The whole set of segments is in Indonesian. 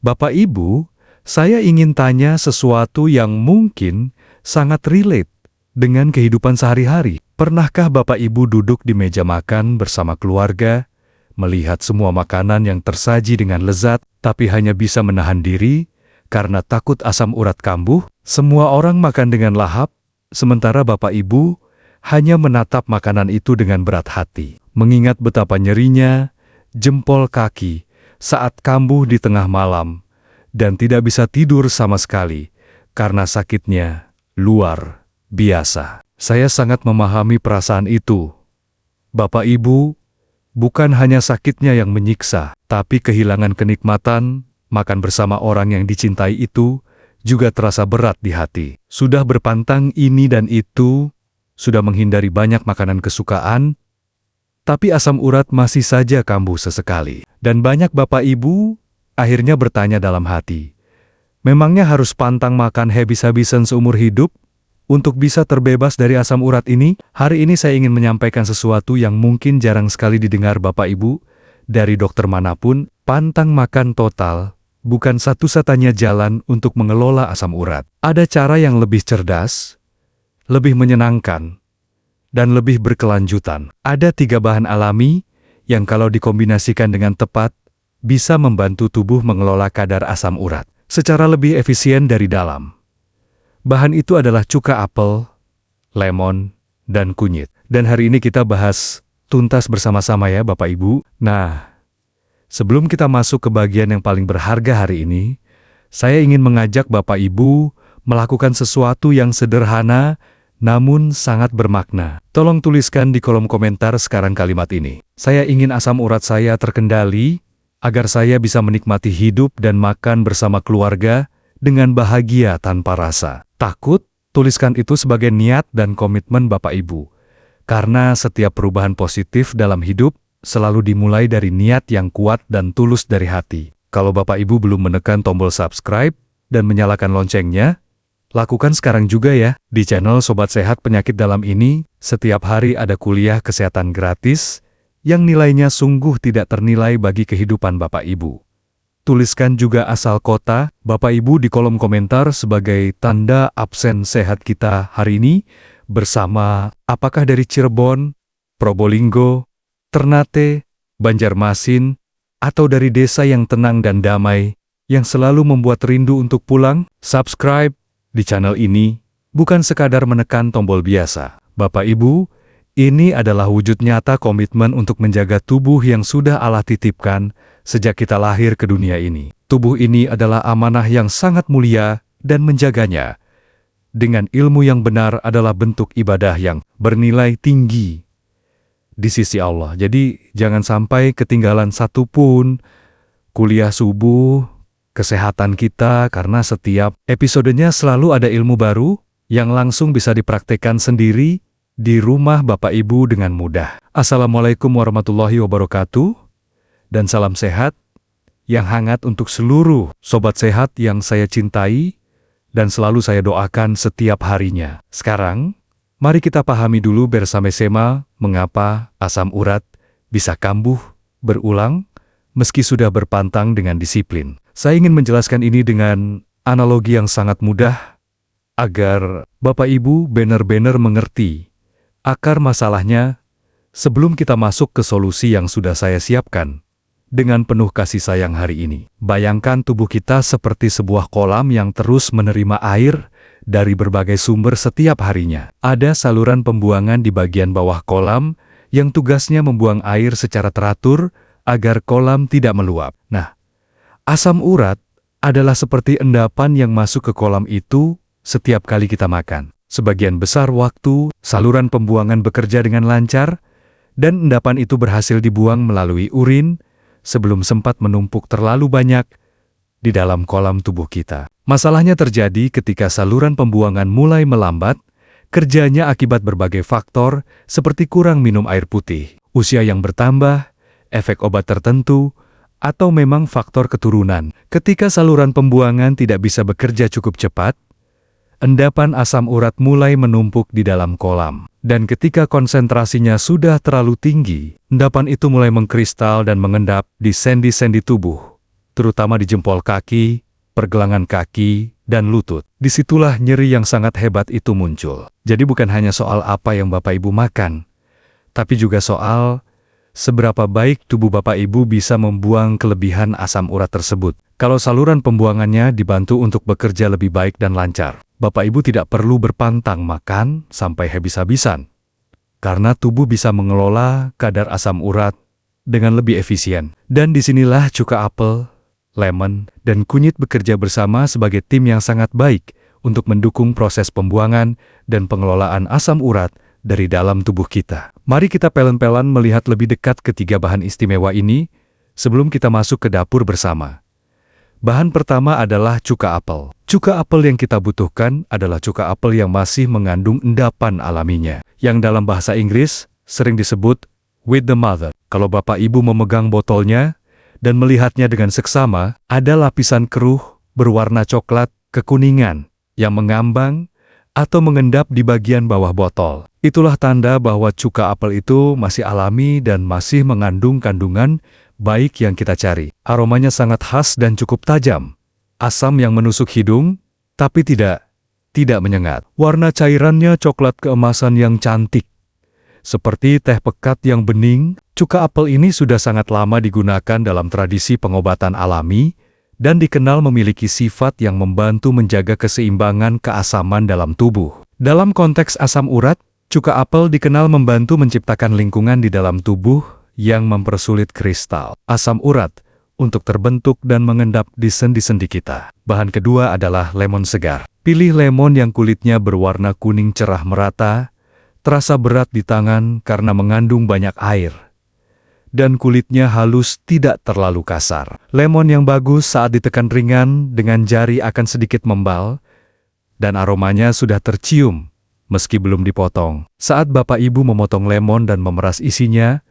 Bapak Ibu, saya ingin tanya sesuatu yang mungkin sangat relate dengan kehidupan sehari-hari. Pernahkah Bapak Ibu duduk di meja makan bersama keluarga, melihat semua makanan yang tersaji dengan lezat, tapi hanya bisa menahan diri karena takut asam urat kambuh? Semua orang makan dengan lahap, sementara Bapak Ibu hanya menatap makanan itu dengan berat hati, mengingat betapa nyerinya jempol kaki saat kambuh di tengah malam, dan tidak bisa tidur sama sekali karena sakitnya luar biasa. Saya sangat memahami perasaan itu. Bapak Ibu, bukan hanya sakitnya yang menyiksa, tapi kehilangan kenikmatan makan bersama orang yang dicintai itu juga terasa berat di hati. Sudah berpantang ini dan itu, sudah menghindari banyak makanan kesukaan, tapi asam urat masih saja kambuh sesekali. Dan banyak Bapak Ibu akhirnya bertanya dalam hati, memangnya harus pantang makan habis-habisan seumur hidup untuk bisa terbebas dari asam urat ini? Hari ini saya ingin menyampaikan sesuatu yang mungkin jarang sekali didengar Bapak Ibu dari dokter manapun. Pantang makan total bukan satu-satunya jalan untuk mengelola asam urat. Ada cara yang lebih cerdas, lebih menyenangkan, dan lebih berkelanjutan. Ada 3 bahan alami yang kalau dikombinasikan dengan tepat, bisa membantu tubuh mengelola kadar asam urat secara lebih efisien dari dalam. Bahan itu adalah cuka apel, lemon, dan kunyit. Dan hari ini kita bahas tuntas bersama-sama ya Bapak Ibu. Nah, sebelum kita masuk ke bagian yang paling berharga hari ini, saya ingin mengajak Bapak Ibu melakukan sesuatu yang sederhana namun sangat bermakna. Tolong tuliskan di kolom komentar sekarang kalimat ini. Saya ingin asam urat saya terkendali, agar saya bisa menikmati hidup dan makan bersama keluarga dengan bahagia tanpa rasa takut. Tuliskan itu sebagai niat dan komitmen Bapak Ibu. Karena setiap perubahan positif dalam hidup selalu dimulai dari niat yang kuat dan tulus dari hati. Kalau Bapak Ibu belum menekan tombol subscribe dan menyalakan loncengnya, lakukan sekarang juga ya. Di channel Sobat Sehat Penyakit Dalam ini, setiap hari ada kuliah kesehatan gratis yang nilainya sungguh tidak ternilai bagi kehidupan Bapak Ibu. Tuliskan juga asal kota Bapak Ibu di kolom komentar sebagai tanda absen sehat kita hari ini bersama apakah dari Cirebon, Probolinggo, Ternate, Banjarmasin, atau dari desa yang tenang dan damai yang selalu membuat rindu untuk pulang. Subscribe di channel ini bukan sekadar menekan tombol biasa. Bapak Ibu, ini adalah wujud nyata komitmen untuk menjaga tubuh yang sudah Allah titipkan sejak kita lahir ke dunia ini. Tubuh ini adalah amanah yang sangat mulia dan menjaganya dengan ilmu yang benar adalah bentuk ibadah yang bernilai tinggi di sisi Allah. Jadi jangan sampai ketinggalan satu pun kuliah subuh kesehatan kita, karena setiap episodenya selalu ada ilmu baru yang langsung bisa dipraktekkan sendiri di rumah Bapak Ibu dengan mudah. Assalamualaikum warahmatullahi wabarakatuh, dan salam sehat yang hangat untuk seluruh Sobat Sehat yang saya cintai dan selalu saya doakan setiap harinya. Sekarang, mari kita pahami dulu bersama-sama mengapa asam urat bisa kambuh berulang meski sudah berpantang dengan disiplin. Saya ingin menjelaskan ini dengan analogi yang sangat mudah agar Bapak Ibu benar-benar mengerti akar masalahnya sebelum kita masuk ke solusi yang sudah saya siapkan dengan penuh kasih sayang hari ini. Bayangkan tubuh kita seperti sebuah kolam yang terus menerima air dari berbagai sumber setiap harinya. Ada saluran pembuangan di bagian bawah kolam yang tugasnya membuang air secara teratur agar kolam tidak meluap. Nah, asam urat adalah seperti endapan yang masuk ke kolam itu setiap kali kita makan. Sebagian besar waktu, saluran pembuangan bekerja dengan lancar, dan endapan itu berhasil dibuang melalui urin sebelum sempat menumpuk terlalu banyak di dalam kolam tubuh kita. Masalahnya terjadi ketika saluran pembuangan mulai melambat, kerjanya akibat berbagai faktor seperti kurang minum air putih, usia yang bertambah, efek obat tertentu, atau memang faktor keturunan. Ketika saluran pembuangan tidak bisa bekerja cukup cepat, endapan asam urat mulai menumpuk di dalam kolam. Dan ketika konsentrasinya sudah terlalu tinggi, endapan itu mulai mengkristal dan mengendap di sendi-sendi tubuh terutama di jempol kaki, pergelangan kaki, dan lutut. Disitulah nyeri yang sangat hebat itu muncul. Jadi bukan hanya soal apa yang Bapak Ibu makan, tapi juga soal seberapa baik tubuh Bapak Ibu bisa membuang kelebihan asam urat tersebut. Kalau saluran pembuangannya dibantu untuk bekerja lebih baik dan lancar, Bapak Ibu tidak perlu berpantang makan sampai habis-habisan, karena tubuh bisa mengelola kadar asam urat dengan lebih efisien. Dan disinilah cuka apel, lemon, dan kunyit bekerja bersama sebagai tim yang sangat baik untuk mendukung proses pembuangan dan pengelolaan asam urat dari dalam tubuh kita. Mari kita pelan-pelan melihat lebih dekat ketiga bahan istimewa ini sebelum kita masuk ke dapur bersama. Bahan pertama adalah cuka apel. Cuka apel yang kita butuhkan adalah cuka apel yang masih mengandung endapan alaminya, yang dalam bahasa Inggris sering disebut with the mother. Kalau Bapak Ibu memegang botolnya dan melihatnya dengan seksama, ada lapisan keruh berwarna coklat kekuningan yang mengambang atau mengendap di bagian bawah botol. Itulah tanda bahwa cuka apel itu masih alami dan masih mengandung kandungan baik yang kita cari. Aromanya sangat khas dan cukup tajam. Asam yang menusuk hidung, tapi tidak menyengat. Warna cairannya coklat keemasan yang cantik. Seperti teh pekat yang bening, cuka apel ini sudah sangat lama digunakan dalam tradisi pengobatan alami dan dikenal memiliki sifat yang membantu menjaga keseimbangan keasaman dalam tubuh. Dalam konteks asam urat, cuka apel dikenal membantu menciptakan lingkungan di dalam tubuh yang mempersulit kristal asam urat untuk terbentuk dan mengendap di sendi-sendi kita. Bahan kedua adalah lemon segar. Pilih lemon yang kulitnya berwarna kuning cerah merata, terasa berat di tangan karena mengandung banyak air, dan kulitnya halus tidak terlalu kasar. Lemon yang bagus saat ditekan ringan dengan jari akan sedikit membal, dan aromanya sudah tercium meski belum dipotong. Saat Bapak Ibu memotong lemon dan memeras isinya,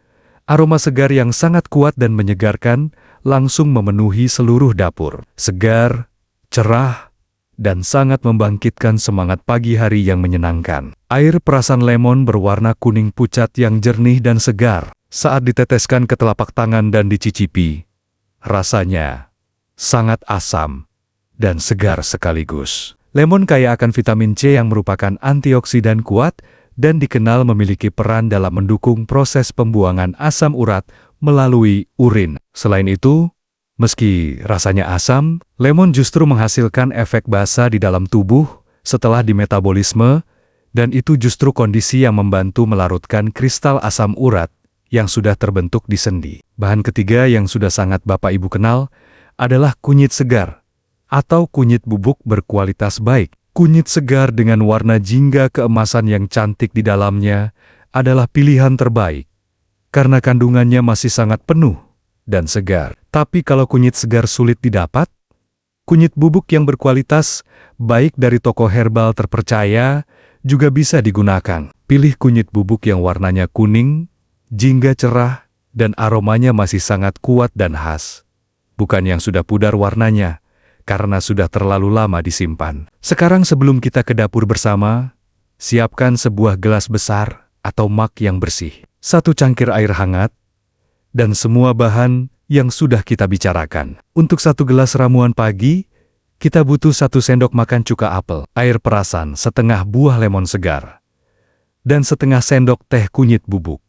aroma segar yang sangat kuat dan menyegarkan langsung memenuhi seluruh dapur. Segar, cerah, dan sangat membangkitkan semangat pagi hari yang menyenangkan. Air perasan lemon berwarna kuning pucat yang jernih dan segar. Saat diteteskan ke telapak tangan dan dicicipi, rasanya sangat asam dan segar sekaligus. Lemon kaya akan vitamin C yang merupakan antioksidan kuat dan dikenal memiliki peran dalam mendukung proses pembuangan asam urat melalui urin. Selain itu, meski rasanya asam, lemon justru menghasilkan efek basa di dalam tubuh setelah dimetabolisme, dan itu justru kondisi yang membantu melarutkan kristal asam urat yang sudah terbentuk di sendi. Bahan ketiga yang sudah sangat Bapak Ibu kenal adalah kunyit segar atau kunyit bubuk berkualitas baik. Kunyit segar dengan warna jingga keemasan yang cantik di dalamnya adalah pilihan terbaik karena kandungannya masih sangat penuh dan segar. Tapi kalau kunyit segar sulit didapat, kunyit bubuk yang berkualitas baik dari toko herbal terpercaya juga bisa digunakan. Pilih kunyit bubuk yang warnanya kuning, jingga cerah, dan aromanya masih sangat kuat dan khas. Bukan yang sudah pudar warnanya, karena sudah terlalu lama disimpan. Sekarang sebelum kita ke dapur bersama, siapkan sebuah gelas besar atau mug yang bersih, 1 cangkir air hangat, dan semua bahan yang sudah kita bicarakan. Untuk 1 gelas ramuan pagi, kita butuh 1 sendok makan cuka apel, air perasan setengah buah lemon segar, dan setengah sendok teh kunyit bubuk,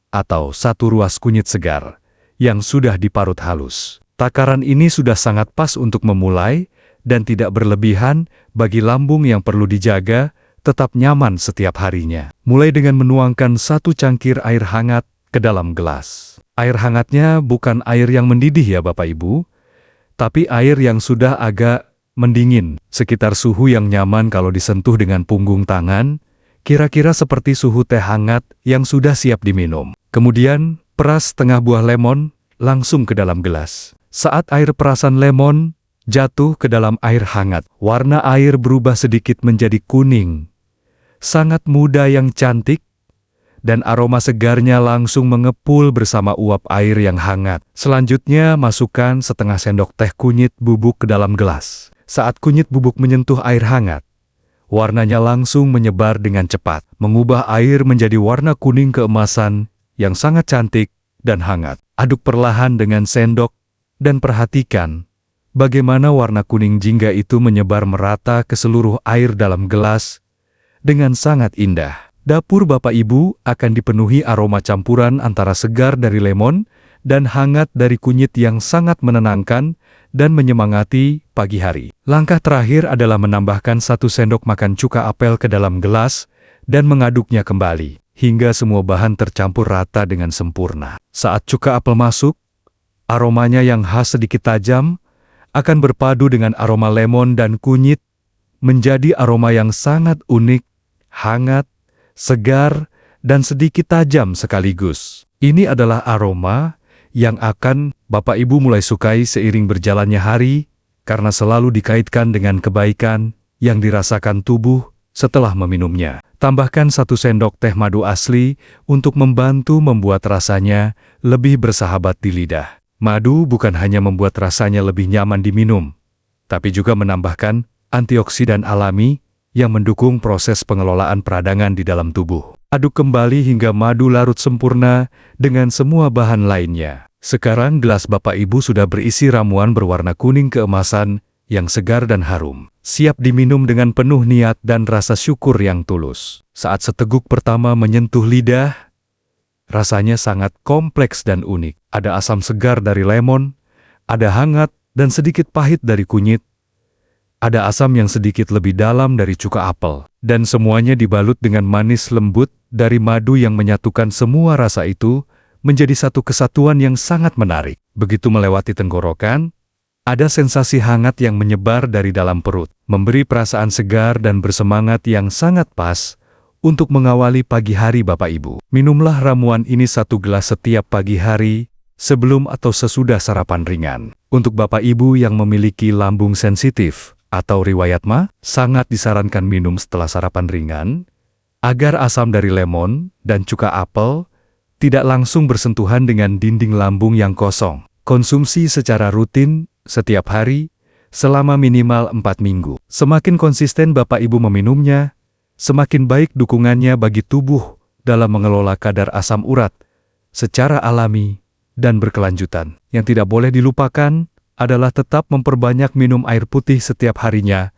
atau 1 ruas kunyit segar yang sudah diparut halus. Takaran ini sudah sangat pas untuk memulai dan tidak berlebihan bagi lambung yang perlu dijaga tetap nyaman setiap harinya. Mulai dengan menuangkan 1 cangkir air hangat ke dalam gelas. Air hangatnya bukan air yang mendidih ya Bapak Ibu, tapi air yang sudah agak mendingin, sekitar suhu yang nyaman kalau disentuh dengan punggung tangan, kira-kira seperti suhu teh hangat yang sudah siap diminum. Kemudian, peras setengah buah lemon langsung ke dalam gelas. Saat air perasan lemon jatuh ke dalam air hangat, warna air berubah sedikit menjadi kuning, sangat muda yang cantik, dan aroma segarnya langsung mengepul bersama uap air yang hangat. Selanjutnya, masukkan setengah sendok teh kunyit bubuk ke dalam gelas. Saat kunyit bubuk menyentuh air hangat, warnanya langsung menyebar dengan cepat, mengubah air menjadi warna kuning keemasan yang sangat cantik dan hangat. Aduk perlahan dengan sendok dan perhatikan bagaimana warna kuning jingga itu menyebar merata ke seluruh air dalam gelas dengan sangat indah. Dapur Bapak Ibu akan dipenuhi aroma campuran antara segar dari lemon dan hangat dari kunyit yang sangat menenangkan dan menyemangati pagi hari. Langkah terakhir adalah menambahkan 1 sendok makan cuka apel ke dalam gelas dan mengaduknya kembali hingga semua bahan tercampur rata dengan sempurna. Saat cuka apel masuk, aromanya yang khas sedikit tajam akan berpadu dengan aroma lemon dan kunyit menjadi aroma yang sangat unik, hangat, segar, dan sedikit tajam sekaligus. Ini adalah aroma yang akan Bapak Ibu mulai sukai seiring berjalannya hari karena selalu dikaitkan dengan kebaikan yang dirasakan tubuh setelah meminumnya. Tambahkan 1 sendok teh madu asli untuk membantu membuat rasanya lebih bersahabat di lidah. Madu bukan hanya membuat rasanya lebih nyaman diminum, tapi juga menambahkan antioksidan alami yang mendukung proses pengelolaan peradangan di dalam tubuh. Aduk kembali hingga madu larut sempurna dengan semua bahan lainnya. Sekarang gelas Bapak Ibu sudah berisi ramuan berwarna kuning keemasan yang segar dan harum. Siap diminum dengan penuh niat dan rasa syukur yang tulus. Saat seteguk pertama menyentuh lidah, rasanya sangat kompleks dan unik. Ada asam segar dari lemon, ada hangat dan sedikit pahit dari kunyit, ada asam yang sedikit lebih dalam dari cuka apel, dan semuanya dibalut dengan manis lembut dari madu yang menyatukan semua rasa itu menjadi satu kesatuan yang sangat menarik. Begitu melewati tenggorokan, ada sensasi hangat yang menyebar dari dalam perut, memberi perasaan segar dan bersemangat yang sangat pas untuk mengawali pagi hari Bapak Ibu. Minumlah ramuan ini 1 gelas setiap pagi hari, sebelum atau sesudah sarapan ringan. Untuk Bapak Ibu yang memiliki lambung sensitif atau riwayat MA, sangat disarankan minum setelah sarapan ringan, agar asam dari lemon dan cuka apel tidak langsung bersentuhan dengan dinding lambung yang kosong. Konsumsi secara rutin setiap hari selama minimal 4 minggu. Semakin konsisten Bapak Ibu meminumnya, semakin baik dukungannya bagi tubuh dalam mengelola kadar asam urat secara alami dan berkelanjutan. Yang tidak boleh dilupakan adalah tetap memperbanyak minum air putih setiap harinya,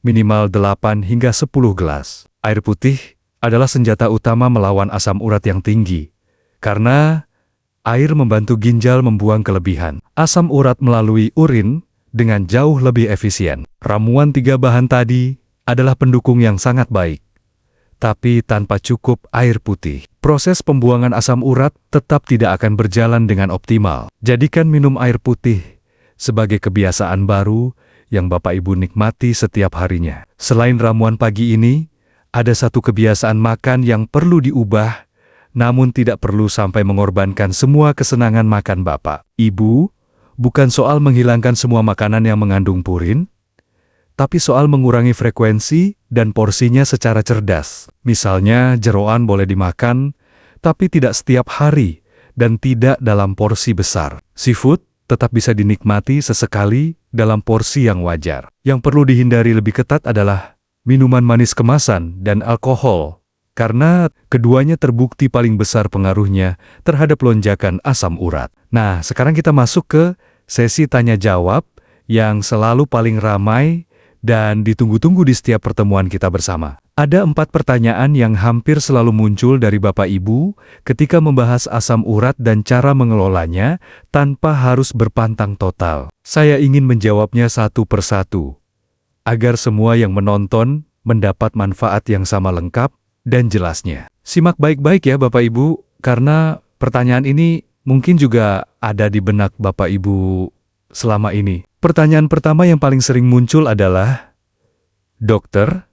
minimal 8 hingga 10 gelas. Air putih adalah senjata utama melawan asam urat yang tinggi, karena air membantu ginjal membuang kelebihan asam urat melalui urin dengan jauh lebih efisien. Ramuan 3 bahan tadi adalah pendukung yang sangat baik, tapi tanpa cukup air putih, proses pembuangan asam urat tetap tidak akan berjalan dengan optimal. Jadikan minum air putih sebagai kebiasaan baru yang Bapak Ibu nikmati setiap harinya. Selain ramuan pagi ini, ada satu kebiasaan makan yang perlu diubah, namun tidak perlu sampai mengorbankan semua kesenangan makan Bapak Ibu. Bukan soal menghilangkan semua makanan yang mengandung purin, tapi soal mengurangi frekuensi dan porsinya secara cerdas. Misalnya, jeroan boleh dimakan, tapi tidak setiap hari dan tidak dalam porsi besar. Seafood tetap bisa dinikmati sesekali dalam porsi yang wajar. Yang perlu dihindari lebih ketat adalah minuman manis kemasan dan alkohol, karena keduanya terbukti paling besar pengaruhnya terhadap lonjakan asam urat. Nah, sekarang kita masuk ke sesi tanya-jawab yang selalu paling ramai dan ditunggu-tunggu di setiap pertemuan kita bersama. Ada 4 pertanyaan yang hampir selalu muncul dari Bapak Ibu ketika membahas asam urat dan cara mengelolanya tanpa harus berpantang total. Saya ingin menjawabnya satu persatu, agar semua yang menonton mendapat manfaat yang sama lengkap dan jelasnya. Simak baik-baik ya Bapak Ibu, karena pertanyaan ini mungkin juga ada di benak Bapak Ibu selama ini. Pertanyaan pertama yang paling sering muncul adalah, "Dokter,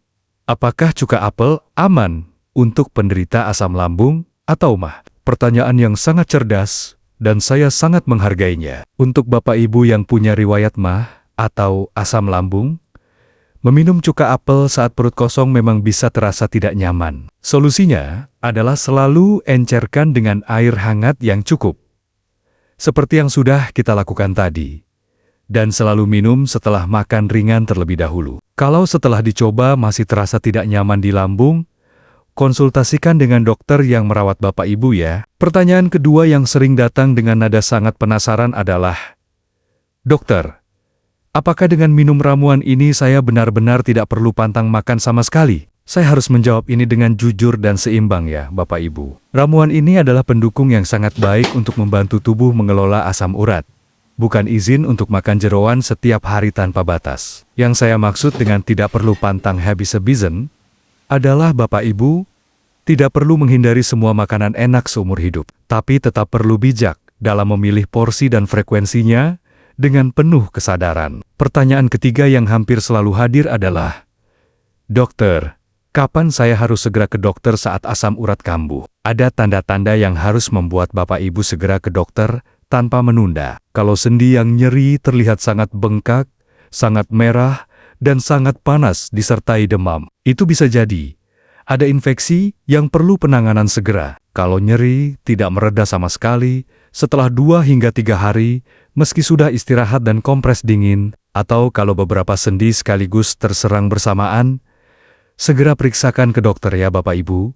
apakah cuka apel aman untuk penderita asam lambung atau MA?" Pertanyaan yang sangat cerdas dan saya sangat menghargainya. Untuk Bapak Ibu yang punya riwayat MA atau asam lambung, meminum cuka apel saat perut kosong memang bisa terasa tidak nyaman. Solusinya adalah selalu encerkan dengan air hangat yang cukup, seperti yang sudah kita lakukan tadi, dan selalu minum setelah makan ringan terlebih dahulu. Kalau setelah dicoba masih terasa tidak nyaman di lambung, konsultasikan dengan dokter yang merawat Bapak Ibu ya. Pertanyaan kedua yang sering datang dengan nada sangat penasaran adalah, "Dokter, apakah dengan minum ramuan ini saya benar-benar tidak perlu pantang makan sama sekali?" Saya harus menjawab ini dengan jujur dan seimbang ya, Bapak Ibu. Ramuan ini adalah pendukung yang sangat baik untuk membantu tubuh mengelola asam urat. Bukan izin untuk makan jeroan setiap hari tanpa batas. Yang saya maksud dengan tidak perlu pantang habis-habisan adalah Bapak Ibu tidak perlu menghindari semua makanan enak seumur hidup, tapi tetap perlu bijak dalam memilih porsi dan frekuensinya dengan penuh kesadaran. Pertanyaan ketiga yang hampir selalu hadir adalah, "Dokter, kapan saya harus segera ke dokter saat asam urat kambuh?" Ada tanda-tanda yang harus membuat Bapak Ibu segera ke dokter tanpa menunda. Kalau sendi yang nyeri terlihat sangat bengkak, sangat merah, dan sangat panas disertai demam, itu bisa jadi ada infeksi yang perlu penanganan segera. Kalau nyeri tidak mereda sama sekali setelah 2 hingga 3 hari, meski sudah istirahat dan kompres dingin, atau kalau beberapa sendi sekaligus terserang bersamaan, segera periksakan ke dokter ya Bapak Ibu,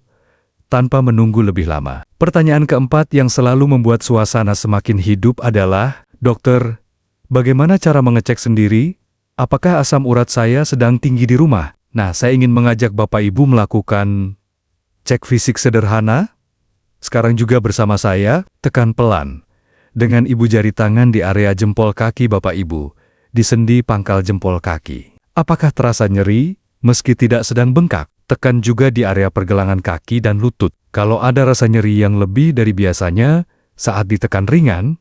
tanpa menunggu lebih lama. Pertanyaan keempat yang selalu membuat suasana semakin hidup adalah, "Dokter, bagaimana cara mengecek sendiri? Apakah asam urat saya sedang tinggi di rumah?" Nah, saya ingin mengajak Bapak Ibu melakukan cek fisik sederhana. Sekarang juga bersama saya, tekan pelan dengan ibu jari tangan di area jempol kaki Bapak Ibu, di sendi pangkal jempol kaki. Apakah terasa nyeri? Meski tidak sedang bengkak, tekan juga di area pergelangan kaki dan lutut. Kalau ada rasa nyeri yang lebih dari biasanya saat ditekan ringan,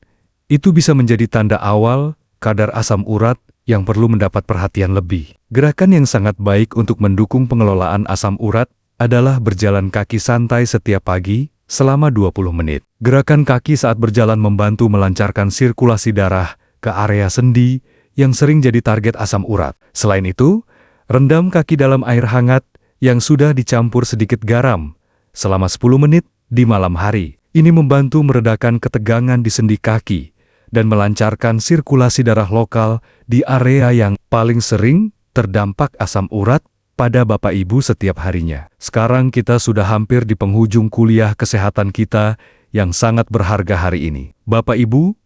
itu bisa menjadi tanda awal kadar asam urat yang perlu mendapat perhatian lebih. Gerakan yang sangat baik untuk mendukung pengelolaan asam urat adalah berjalan kaki santai setiap pagi selama 20 menit. Gerakan kaki saat berjalan membantu melancarkan sirkulasi darah ke area sendi yang sering jadi target asam urat. Selain itu, rendam kaki dalam air hangat yang sudah dicampur sedikit garam selama 10 menit di malam hari. Ini membantu meredakan ketegangan di sendi kaki dan melancarkan sirkulasi darah lokal di area yang paling sering terdampak asam urat pada Bapak Ibu setiap harinya. Sekarang kita sudah hampir di penghujung kuliah kesehatan kita yang sangat berharga hari ini. Bapak Ibu,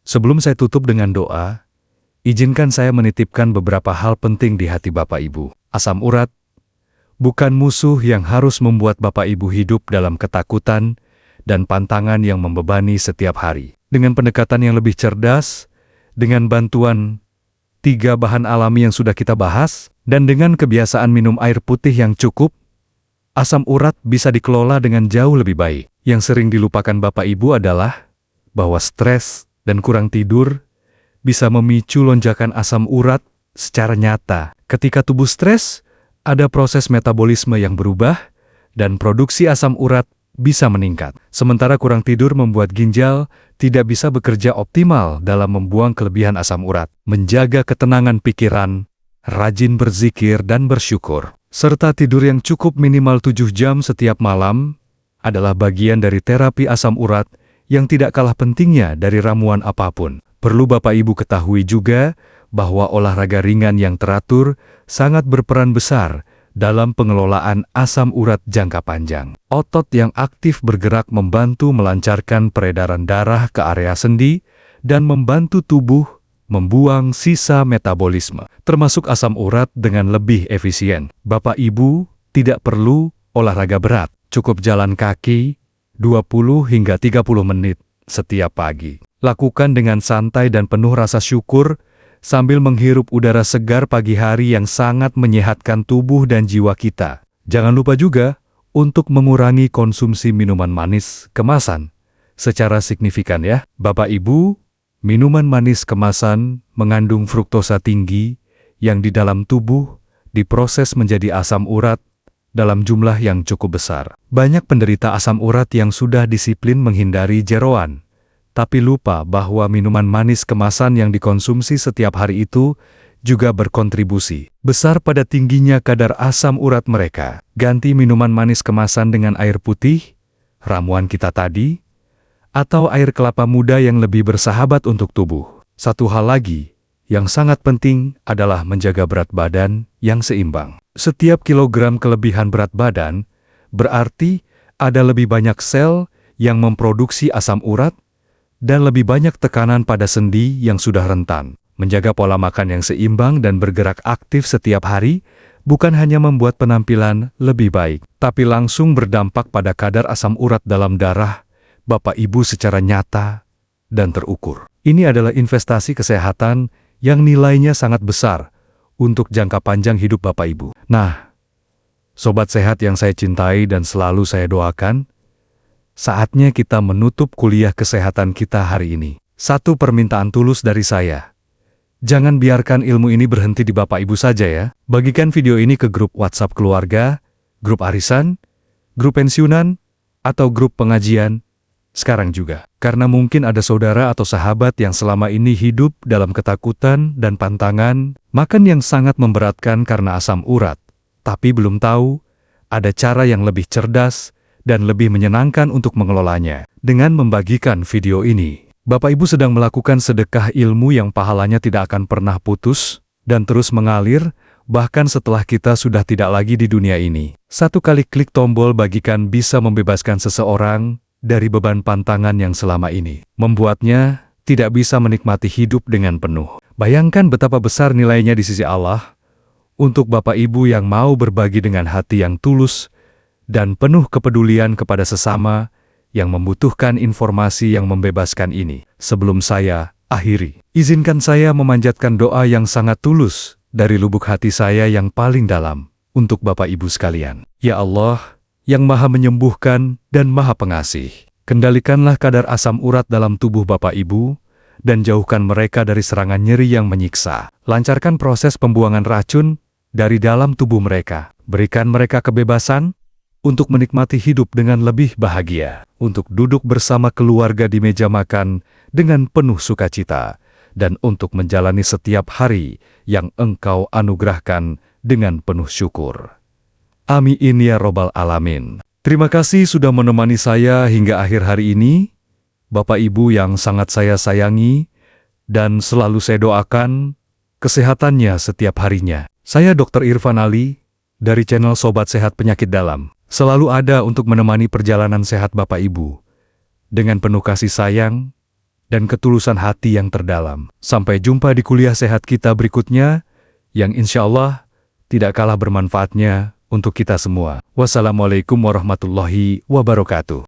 sebelum saya tutup dengan doa, izinkan saya menitipkan beberapa hal penting di hati Bapak Ibu. Asam urat bukan musuh yang harus membuat Bapak Ibu hidup dalam ketakutan dan pantangan yang membebani setiap hari. Dengan pendekatan yang lebih cerdas, dengan bantuan 3 bahan alami yang sudah kita bahas, dan dengan kebiasaan minum air putih yang cukup, asam urat bisa dikelola dengan jauh lebih baik. Yang sering dilupakan Bapak Ibu adalah bahwa stres dan kurang tidur bisa memicu lonjakan asam urat secara nyata. Ketika tubuh stres, ada proses metabolisme yang berubah, dan produksi asam urat bisa meningkat. Sementara kurang tidur membuat ginjal tidak bisa bekerja optimal dalam membuang kelebihan asam urat. Menjaga ketenangan pikiran, rajin berzikir dan bersyukur, serta tidur yang cukup minimal 7 jam setiap malam adalah bagian dari terapi asam urat yang tidak kalah pentingnya dari ramuan apapun. Perlu Bapak Ibu ketahui juga bahwa olahraga ringan yang teratur sangat berperan besar dalam pengelolaan asam urat jangka panjang. Otot yang aktif bergerak membantu melancarkan peredaran darah ke area sendi dan membantu tubuh membuang sisa metabolisme, termasuk asam urat dengan lebih efisien. Bapak Ibu tidak perlu olahraga berat, cukup jalan kaki 20 hingga 30 menit setiap pagi. Lakukan dengan santai dan penuh rasa syukur sambil menghirup udara segar pagi hari yang sangat menyehatkan tubuh dan jiwa kita. Jangan lupa juga untuk mengurangi konsumsi minuman manis kemasan secara signifikan ya. Bapak Ibu, minuman manis kemasan mengandung fruktosa tinggi yang di dalam tubuh diproses menjadi asam urat dalam jumlah yang cukup besar. Banyak penderita asam urat yang sudah disiplin menghindari jeroan, tapi lupa bahwa minuman manis kemasan yang dikonsumsi setiap hari itu juga berkontribusi besar pada tingginya kadar asam urat mereka. Ganti minuman manis kemasan dengan air putih, ramuan kita tadi, atau air kelapa muda yang lebih bersahabat untuk tubuh. Satu hal lagi yang sangat penting adalah menjaga berat badan yang seimbang. Setiap kilogram kelebihan berat badan berarti ada lebih banyak sel yang memproduksi asam urat dan lebih banyak tekanan pada sendi yang sudah rentan. Menjaga pola makan yang seimbang dan bergerak aktif setiap hari bukan hanya membuat penampilan lebih baik, tapi langsung berdampak pada kadar asam urat dalam darah Bapak Ibu secara nyata dan terukur. Ini adalah investasi kesehatan yang nilainya sangat besar untuk jangka panjang hidup Bapak Ibu. Nah, sobat sehat yang saya cintai dan selalu saya doakan, saatnya kita menutup kuliah kesehatan kita hari ini. Satu permintaan tulus dari saya. Jangan biarkan ilmu ini berhenti di Bapak Ibu saja ya. Bagikan video ini ke grup WhatsApp keluarga, grup arisan, grup pensiunan, atau grup pengajian sekarang juga. Karena mungkin ada saudara atau sahabat yang selama ini hidup dalam ketakutan dan pantangan, makan yang sangat memberatkan karena asam urat, tapi belum tahu ada cara yang lebih cerdas dan lebih menyenangkan untuk mengelolanya. Dengan membagikan video ini, Bapak Ibu sedang melakukan sedekah ilmu yang pahalanya tidak akan pernah putus dan terus mengalir, bahkan setelah kita sudah tidak lagi di dunia ini. Satu kali klik tombol bagikan bisa membebaskan seseorang dari beban pantangan yang selama ini membuatnya tidak bisa menikmati hidup dengan penuh. Bayangkan betapa besar nilainya di sisi Allah untuk Bapak Ibu yang mau berbagi dengan hati yang tulus dan penuh kepedulian kepada sesama yang membutuhkan informasi yang membebaskan ini. Sebelum saya akhiri, izinkan saya memanjatkan doa yang sangat tulus dari lubuk hati saya yang paling dalam untuk Bapak Ibu sekalian. Ya Allah, yang Maha Menyembuhkan dan Maha Pengasih, kendalikanlah kadar asam urat dalam tubuh Bapak Ibu dan jauhkan mereka dari serangan nyeri yang menyiksa. Lancarkan proses pembuangan racun dari dalam tubuh mereka. Berikan mereka kebebasan untuk menikmati hidup dengan lebih bahagia, untuk duduk bersama keluarga di meja makan dengan penuh sukacita, dan untuk menjalani setiap hari yang Engkau anugerahkan dengan penuh syukur. Amin ya Robbal Alamin. Terima kasih sudah menemani saya hingga akhir hari ini, Bapak Ibu yang sangat saya sayangi, dan selalu saya doakan kesehatannya setiap harinya. Saya Dr. Irfan Ali, dari channel Sobat Sehat Penyakit Dalam. Selalu ada untuk menemani perjalanan sehat Bapak Ibu, dengan penuh kasih sayang dan ketulusan hati yang terdalam. Sampai jumpa di kuliah sehat kita berikutnya, yang insya Allah tidak kalah bermanfaatnya untuk kita semua. Wassalamualaikum warahmatullahi wabarakatuh.